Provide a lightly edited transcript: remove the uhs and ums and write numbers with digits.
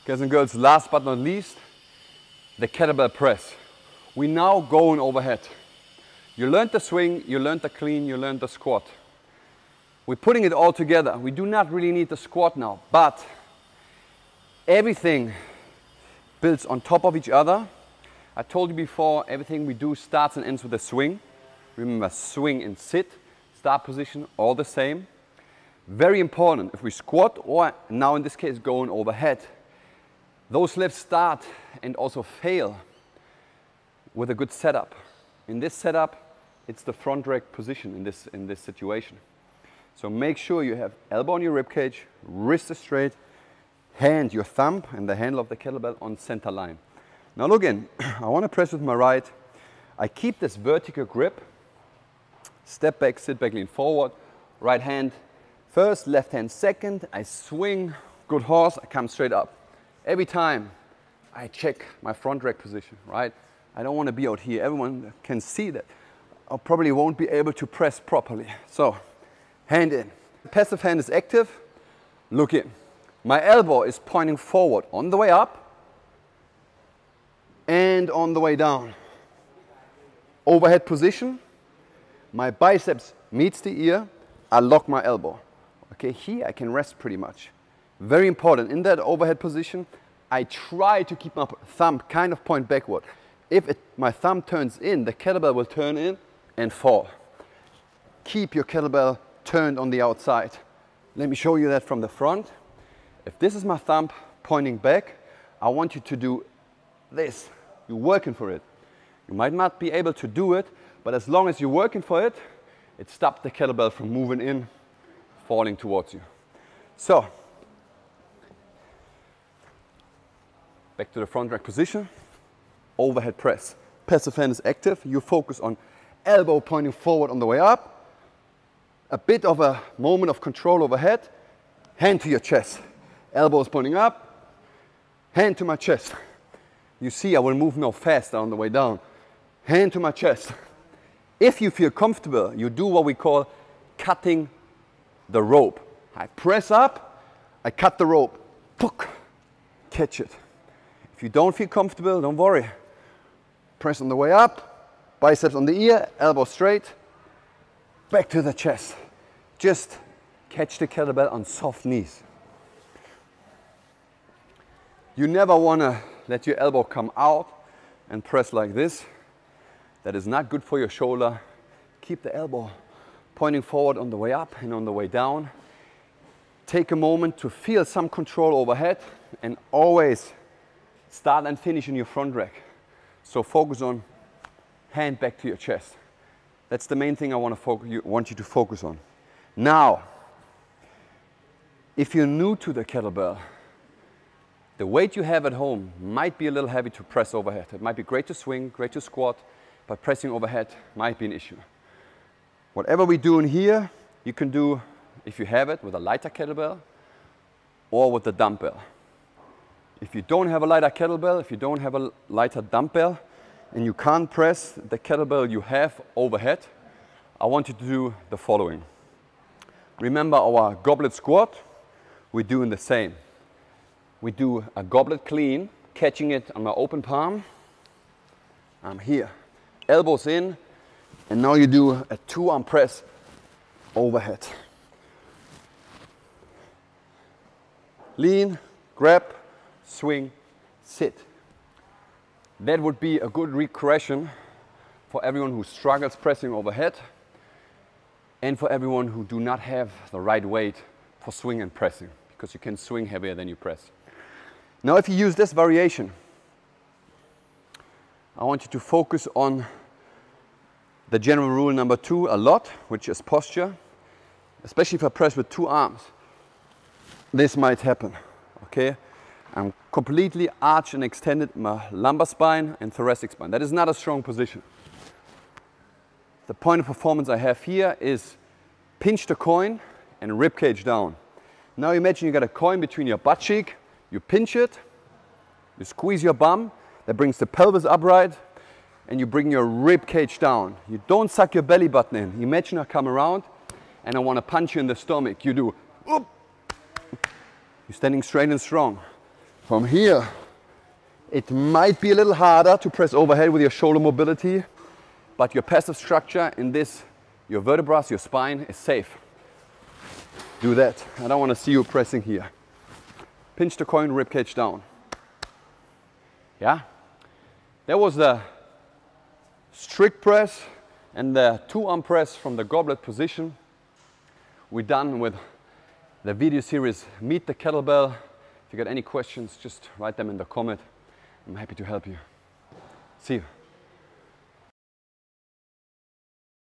Guys and girls, last but not least, the kettlebell press. We now going overhead. You learned the swing, you learned the clean, you learned the squat. We're putting it all together. We do not really need the squat now, but everything builds on top of each other. I told you before, everything we do starts and ends with a swing. Remember, swing and sit, start position, all the same. Very important, if we squat or now in this case going overhead, those lifts start and also fail with a good setup. In this setup, it's the front rack position in this situation. So make sure you have elbow on your rib cage, wrist is straight, hand, your thumb and the handle of the kettlebell on center line. Now look in, I want to press with my right. I keep this vertical grip, step back, sit back, lean forward, right hand first, left hand second, I swing, good horse, I come straight up. Every time I check my front rack position, right? I don't want to be out here, everyone can see that. I probably won't be able to press properly. So, hand in. The passive hand is active, look in. My elbow is pointing forward on the way up and on the way down. Overhead position, my biceps meets the ear, I lock my elbow. Okay, here I can rest pretty much. Very important, in that overhead position, I try to keep my thumb kind of point backward. If my thumb turns in, the kettlebell will turn in and fall. Keep your kettlebell turned on the outside. Let me show you that from the front. If this is my thumb pointing back, I want you to do this. You're working for it. You might not be able to do it, but as long as you're working for it, it stops the kettlebell from moving in, falling towards you. So, back to the front rack position, overhead press. Passive hand is active, you focus on elbow pointing forward on the way up, a bit of a moment of control overhead, hand to your chest. Elbow is pointing up, hand to my chest. You see I will move now faster on the way down. Hand to my chest. If you feel comfortable, you do what we call cutting the rope. I press up, I cut the rope, catch it. If you don't feel comfortable, don't worry. Press on the way up, biceps on the ear, elbow straight, back to the chest. Just catch the kettlebell on soft knees. You never want to let your elbow come out and press like this. That is not good for your shoulder. Keep the elbow pointing forward on the way up and on the way down. Take a moment to feel some control overhead and always start and finish in your front rack. So focus on hand back to your chest. That's the main thing I want you to focus on. Now, if you're new to the kettlebell, the weight you have at home might be a little heavy to press overhead. It might be great to swing, great to squat, but pressing overhead might be an issue. Whatever we do in here, you can do, if you have it, with a lighter kettlebell or with the dumbbell. If you don't have a lighter kettlebell, if you don't have a lighter dumbbell, and you can't press the kettlebell you have overhead, I want you to do the following. Remember our goblet squat? We're doing the same. We do a goblet clean, catching it on my open palm. I'm here. Elbows in, and now you do a 2-arm press overhead. Lean, grab, swing, sit. That would be a good regression for everyone who struggles pressing overhead and for everyone who do not have the right weight for swing and pressing, because you can swing heavier than you press. Now if you use this variation, I want you to focus on the general rule number 2 a lot, which is posture. Especially if I press with 2 arms, this might happen, okay? I'm completely arched and extended my lumbar spine and thoracic spine. That is not a strong position. The point of performance I have here is pinch the coin and rib cage down. Now imagine you got a coin between your butt cheek, you pinch it, you squeeze your bum, that brings the pelvis upright, and you bring your rib cage down. You don't suck your belly button in. Imagine I come around and I want to punch you in the stomach. You do, whoop. You're standing straight and strong. From here, it might be a little harder to press overhead with your shoulder mobility, but your passive structure in this, your vertebrae, your spine is safe. Do that. I don't want to see you pressing here. Pinch the coin, ribcage down. Yeah? That was the strict press and the two-arm press from the goblet position. We're done with the video series Meet the Kettlebell. If you got any questions, just write them in the comment. I'm happy to help you. See you.